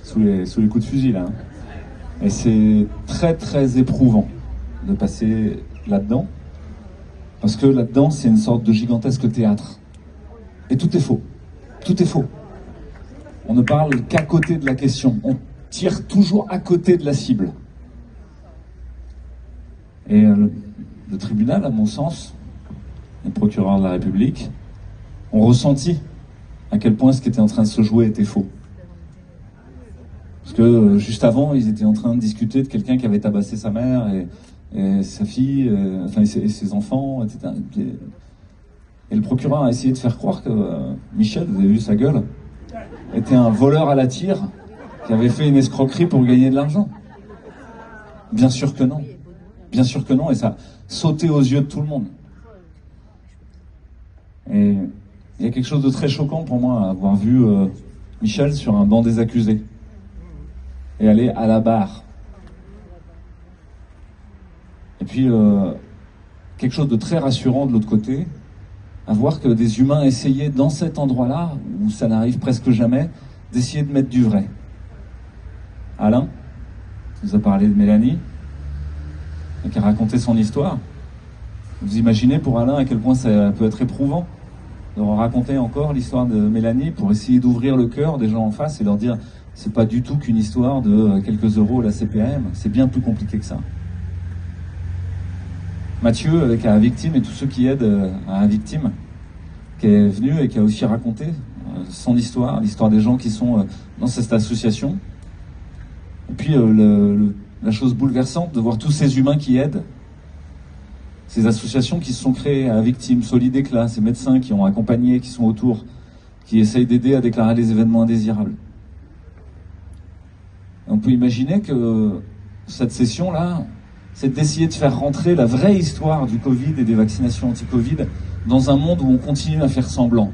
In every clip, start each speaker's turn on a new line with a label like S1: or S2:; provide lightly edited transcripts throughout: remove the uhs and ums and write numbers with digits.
S1: sous les coups de fusil là. Et c'est très très éprouvant de passer là-dedans, parce que là-dedans c'est une sorte de gigantesque théâtre. Et tout est faux. Tout est faux. On ne parle qu'à côté de la question. On tire toujours à côté de la cible. Et le tribunal, à mon sens, les procureurs de la République, ont ressenti à quel point ce qui était en train de se jouer était faux. Parce que juste avant, ils étaient en train de discuter de quelqu'un qui avait tabassé sa mère et sa fille, et ses enfants, etc. Et le procureur a essayé de faire croire que Michel, vous avez vu sa gueule, était un voleur à la tire qui avait fait une escroquerie pour gagner de l'argent. Bien sûr que non. Bien sûr que non, et ça a sauté aux yeux de tout le monde. Et il y a quelque chose de très choquant pour moi à avoir vu Michel sur un banc des accusés et aller à la barre. Et puis quelque chose de très rassurant de l'autre côté, à voir que des humains essayaient dans cet endroit-là, où ça n'arrive presque jamais, d'essayer de mettre du vrai. Alain, qui nous a parlé de Mélanie, et qui a raconté son histoire. Vous imaginez pour Alain à quel point ça peut être éprouvant de raconter encore l'histoire de Mélanie pour essayer d'ouvrir le cœur des gens en face et leur dire c'est pas du tout qu'une histoire de quelques euros à la CPAM, c'est bien plus compliqué que ça. Mathieu, avec la victime et tous ceux qui aident à la victime, qui est venu et qui a aussi raconté son histoire, l'histoire des gens qui sont dans cette association. Et puis la chose bouleversante de voir tous ces humains qui aident, ces associations qui se sont créées à victimes, Solid Éclat, ces médecins qui ont accompagné, qui sont autour, qui essayent d'aider à déclarer les événements indésirables. Et on peut imaginer que cette session-là, c'est d'essayer de faire rentrer la vraie histoire du Covid et des vaccinations anti-Covid dans un monde où on continue à faire semblant.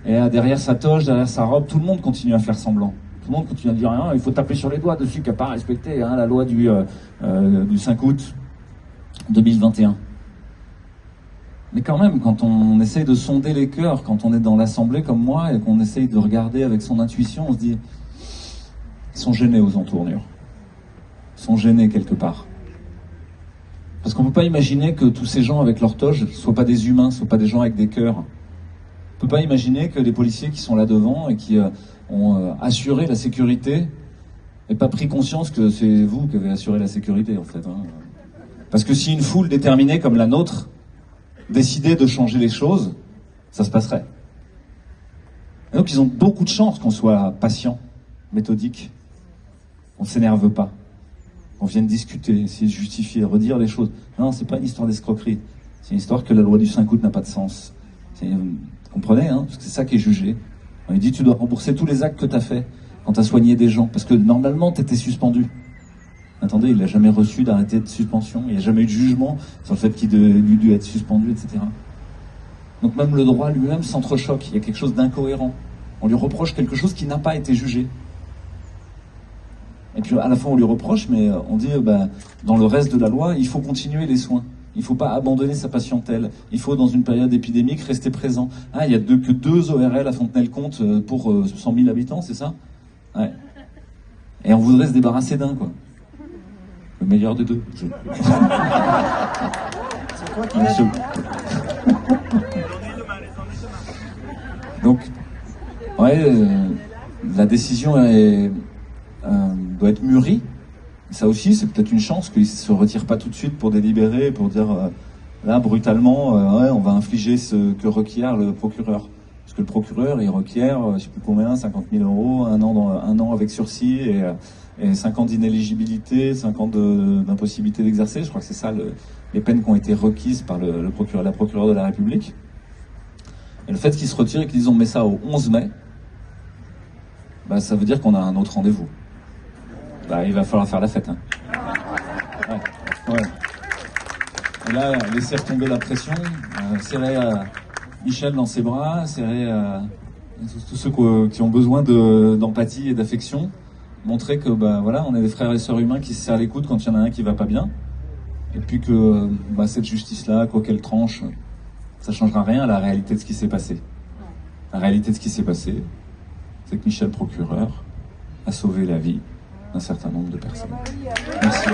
S1: Et derrière sa toge, derrière sa robe, tout le monde continue à faire semblant. Tout le monde continue à dire rien, il faut taper sur les doigts dessus qui n'a pas respecté la loi du 5 août 2021. Mais quand même, quand on essaye de sonder les cœurs, quand on est dans l'assemblée comme moi et qu'on essaye de regarder avec son intuition, on se dit, ils sont gênés aux entournures. Ils sont gênés quelque part. Parce qu'on ne peut pas imaginer que tous ces gens avec leur toge ne soient pas des humains, ne soient pas des gens avec des cœurs. On ne peut pas imaginer que les policiers qui sont là devant et qui ont assuré la sécurité n'aient pas pris conscience que c'est vous qui avez assuré la sécurité, en fait. Parce que si une foule déterminée comme la nôtre décidait de changer les choses, ça se passerait. Et donc ils ont beaucoup de chance qu'on soit patient, méthodique, qu'on ne s'énerve pas, qu'on vienne discuter, essayer de justifier, redire les choses. Non, c'est pas une histoire d'escroquerie. C'est une histoire que la loi du 5 août n'a pas de sens. Vous comprenez, parce que c'est ça qui est jugé. On lui dit tu dois rembourser tous les actes que tu as fait quand tu as soigné des gens, parce que normalement tu étais suspendu. Attendez, il n'a jamais reçu d'arrêté de suspension, il n'y a jamais eu de jugement sur le fait qu'il dû être suspendu, etc. Donc même le droit lui-même s'entrechoque, il y a quelque chose d'incohérent. On lui reproche quelque chose qui n'a pas été jugé. Et puis à la fois on lui reproche, mais on dit dans le reste de la loi, il faut continuer les soins. Il ne faut pas abandonner sa patientèle. Il faut, dans une période épidémique, rester présent. Ah, il n'y a que 2 ORL à Fontenay-le-Comte pour 100 000 habitants, c'est ça? Ouais. Et on voudrait se débarrasser d'un, quoi. Le meilleur des deux. C'est quoi qui l'a dit? Donc, ouais, la décision doit être mûrie. Ça aussi, c'est peut-être une chance qu'ils ne se retirent pas tout de suite pour délibérer, pour dire, là, brutalement, on va infliger ce que requiert le procureur. Parce que le procureur, il requiert, je ne sais plus combien, 50 000 €, un an avec sursis et 5 ans d'inéligibilité, 5 ans d'impossibilité d'exercer. Je crois que c'est ça les peines qui ont été requises par la procureure de la République. Et le fait qu'ils se retirent et qu'ils disent on met ça au 11 mai, ça veut dire qu'on a un autre rendez-vous. Il va falloir faire la fête. Ouais. Et là, laisser retomber la pression, serrer Michel dans ses bras, serrer tous ceux qui ont besoin d'empathie et d'affection, montrer que on est des frères et sœurs humains qui se serrent les coudes quand il y en a un qui va pas bien, et puis que cette justice-là, quoi qu'elle tranche, ça changera rien à la réalité de ce qui s'est passé. La réalité de ce qui s'est passé, c'est que Michel Procureur a sauvé la vie d'un certain nombre de personnes. Merci.